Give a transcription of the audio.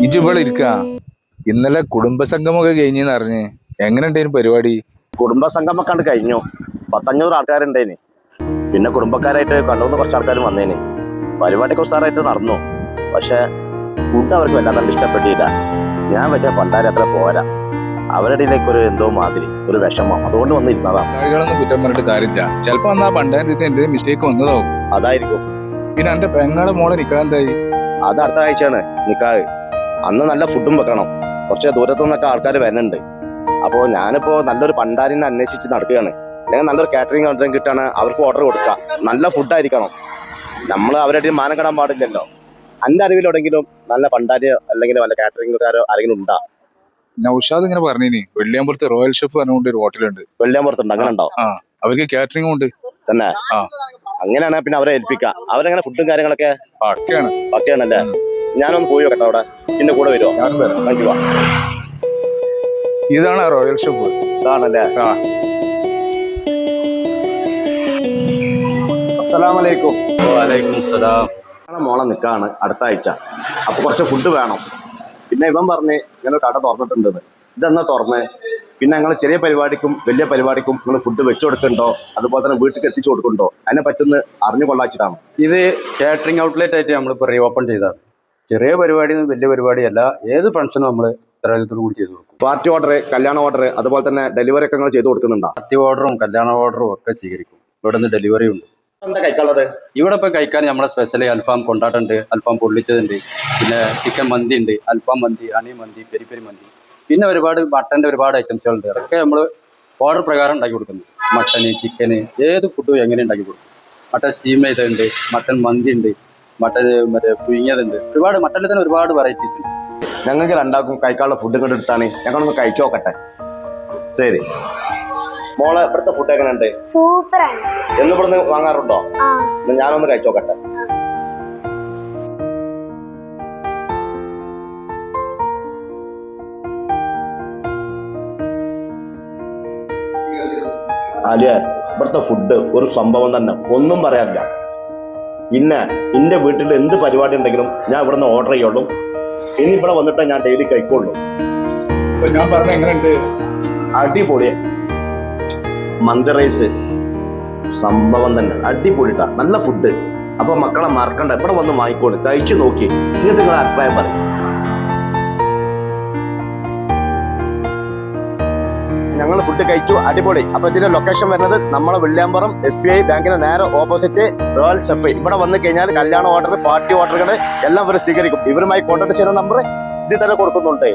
ഇജ്ജ് ഇവിടെ ഇരിക്ക. ഇന്നലെ കുടുംബസംഗമൊക്കെ കഴിഞ്ഞെന്ന് അറിഞ്ഞ് എങ്ങനെ ഉണ്ടായിരുന്നു പരിപാടി? കുടുംബസംഗമൊക്കെ കണ്ട് കഴിഞ്ഞു. 500 ആൾക്കാരുണ്ടേന്. പിന്നെ കുടുംബക്കാരായിട്ട് കണ്ടുവന്ന് കുറച്ച് ആൾക്കാരും വന്നേന്. പരിപാടിയൊക്കെ ഉസാറായിട്ട് നടന്നു. പക്ഷെ ഫുഡ് അവർക്ക് വല്ലാതെ ഇഷ്ടപ്പെട്ടില്ല. ഞാൻ വെച്ച പണ്ടാരി അത്ര പോരാ. അവരുടെ ഇടയിലേക്ക് ഒരു എന്തോ മാതിരി ഒരു വിഷമം, അതുകൊണ്ട് വന്നിരുന്നതാണ്. ആളുകളൊന്നും കുറ്റം പറഞ്ഞിട്ട് കാര്യമില്ല. ചിലപ്പോ അന്ന് ആ പണ്ടാരത്തെ എന്തെങ്കിലും മിസ്റ്റേക്ക് വന്നതാവും. അതായിരിക്കും. പിന്നെ എന്റെ പെങ്ങളെ മോളെ നിക്കാൻ എന്തായി? അത് അടുത്ത ആഴ്ചയാണ് നിക്കാഹ്. അന്ന് നല്ല ഫുഡും വെക്കണം. കുറച്ച് ദൂരത്തു നിന്നൊക്കെ ആൾക്കാർ വരുന്നുണ്ട്. അപ്പോൾ ഞാനിപ്പോ നല്ലൊരു പണ്ടാരിനെ അന്വേഷിച്ച് നടക്കുകയാണ്. അല്ലെങ്കിൽ നല്ലൊരു കാറ്ററിംഗ് കണ്ടം കിട്ടാണ് അവർക്ക് ഓർഡർ കൊടുക്കുക. നല്ല ഫുഡായിരിക്കണം. നമ്മൾ അവരുടെ മാനം കെടാൻ പാടില്ലല്ലോ. എൻ്റെ അറിവിലെവിടെങ്കിലും നല്ല പണ്ടാരിയോ അല്ലെങ്കിൽ വല്ല കാറ്ററിംഗുകാരോ ആരെങ്കിലും ഉണ്ടാ? നൗഷാദ് ഇങ്ങനെ പറഞ്ഞിനി വെള്ളിയാമ്പുറത്ത് റോയൽ ഷെഫ് പറഞ്ഞുകൊണ്ട് ഒരു ഹോട്ടലുണ്ട്. വെള്ളിയാമ്പുറത്തുണ്ട്, അങ്ങനെ ഉണ്ടോ? അവർക്ക് കാറ്ററിംഗും ഉണ്ട് തന്നെ. അങ്ങനെയാണെ പിന്നെ അവരെ ഏൽപ്പിക്കാം. അവരെങ്ങനെ ഫുഡും കാര്യങ്ങളൊക്കെ പക്കയാണല്ലേ? ഞാനൊന്ന് പോയി നോക്കട്ടെ അവിടെ. പിന്നെ കൂടെ വരുമോ? ഇതാണ് റോയൽ ഷെഫ്. ഇതാണല്ലേ? അസ്സലാമലൈക്കും. മോളെ നിക്കാണ് അടുത്ത ആഴ്ച. അപ്പൊ കുറച്ച് ഫുഡ് വേണം. പിന്നെ ഇവൻ പറഞ്ഞ് ഇങ്ങനെ കട തുറന്നിട്ടുണ്ടെന്ന്. ഇതെന്നാ തുറന്ന്? പിന്നെ ഞങ്ങൾ ചെറിയ പരിപാടിക്കും വലിയ പരിപാടിക്കും നിങ്ങൾ ഫുഡ് വെച്ചു കൊടുക്കുന്നുണ്ടോ, അതുപോലെ തന്നെ വീട്ടിലേക്ക് എത്തിച്ചു കൊടുക്കുന്നുണ്ടോ, അതിനെ പറ്റുന്ന അറിഞ്ഞു കൊള്ളാച്ചിട്ടാണ്. ഇത് കാറ്ററിംഗ് ഔട്ട്ലെറ്റ് ആയിട്ട് നമ്മളിപ്പോൾ റീ ഓപ്പൺ ചെയ്തതാണ്. ചെറിയ പരിപാടി വലിയ പരിപാടിയല്ല, ഏത് ഫംഗ്ഷനും നമ്മൾ ഇത്തരത്തിലൂടെ കൂടി ചെയ്തു കൊടുക്കും. പാർട്ടി ഓർഡർ, കല്യാണ ഓർഡർ, അതുപോലെ തന്നെ ഡെലിവറി ഒക്കെ നിങ്ങൾ ചെയ്തു കൊടുക്കുന്നുണ്ടോ? പാർട്ടി ഓർഡറും കല്യാണ ഓർഡറും ഒക്കെ സ്വീകരിക്കും. ഇവിടെ നിന്ന് ഡെലിവറി ഉണ്ട്. എന്താ കഴിക്കാനുള്ളത്? ഇവിടെ ഇപ്പോൾ കഴിക്കാൻ നമ്മളെ സ്പെഷ്യലി അൽഫാം കൊണ്ടാട്ടുണ്ട്, അൽഫാം പൊള്ളിച്ചതുണ്ട്, പിന്നെ ചിക്കൻ മന്തി ഉണ്ട്, അൽഫാം മന്തി, ഹണി മന്തി, പെരി പെരി മന്തി, പിന്നെ ഒരുപാട് മട്ടൻ്റെ ഒരുപാട് ഐറ്റംസുകളുണ്ട്. അതൊക്കെ നമ്മൾ ഓർഡർ പ്രകാരം ഉണ്ടാക്കി കൊടുക്കുന്നു. മട്ടന്, ചിക്കന്, ഏത് ഫുഡും എങ്ങനെ ഉണ്ടാക്കി കൊടുക്കും. മട്ടൻ സ്റ്റീം ചെയ്തതുണ്ട്, മട്ടൻ മന്തി ഉണ്ട്, മട്ടൻ മറ്റേ പുഴുങ്ങിയതുണ്ട്. ഒരുപാട് മട്ടനിൽ തന്നെ ഒരുപാട് വെറൈറ്റീസ് ഉണ്ട്. ഞങ്ങൾക്ക് രണ്ടാക്കും കഴിക്കാനുള്ള ഫുഡ് ഇങ്ങോട്ട് എടുത്താണ്. ഞങ്ങളൊന്ന് കഴിച്ചു നോക്കട്ടെ. ശരി മോളെ, ഇവിടുത്തെ ഫുഡ് എങ്ങനെയുണ്ട്? സൂപ്പറാണ്. എന്ന് ഇവിടുന്ന് വാങ്ങാറുണ്ടോ? ഞാനൊന്ന് കഴിച്ചു നോക്കട്ടെ. അല്ലേ, ഇവിടുത്തെ ഫുഡ് ഒരു സംഭവം തന്നെ, ഒന്നും പറയാനില്ല. പിന്നെ എന്റെ വീട്ടിൽ എന്ത് പരിപാടി ഉണ്ടെങ്കിലും ഞാൻ ഇവിടുന്ന് ഓർഡർ ചെയ്യുള്ളൂ. ഇനി ഇവിടെ വന്നിട്ട് ഞാൻ ഡെയിലി കഴിക്കുള്ളൂ. ഞാൻ പറഞ്ഞ എങ്ങനെയുണ്ട്? അടിപൊളി. മന്തി റൈസ് സംഭവം തന്നെ അടിപൊളിട്ടാ, നല്ല ഫുഡ്. അപ്പൊ മക്കളെ മറക്കണ്ട, ഇവിടെ വന്ന് വാങ്ങിക്കോളൂ, കഴിച്ചു നോക്കി എന്നിട്ട് നിങ്ങളെ അഭിപ്രായം പറയും. ഞങ്ങൾ ഫുഡ് കഴിച്ചു, അടിപൊളി. അപ്പൊ ഇതിന്റെ ലൊക്കേഷൻ വരുന്നത് നമ്മളെ വെള്ളിയാമ്പുറം SBI ബാങ്കിന് നേരെ ഓപ്പോസിറ്റ് റോയൽ ഷെഫ്. ഇവിടെ വന്നു കഴിഞ്ഞാൽ കല്യാണ ഓർഡർ, പാർട്ടി ഓർഡറുകൾ എല്ലാം ഇവർ സ്വീകരിക്കും. ഇവരുമായി കോൺടാക്ട് ചെയ്യുന്ന നമ്പർ ഇതിൽ തന്നെ കൊടുക്കുന്നുണ്ട്.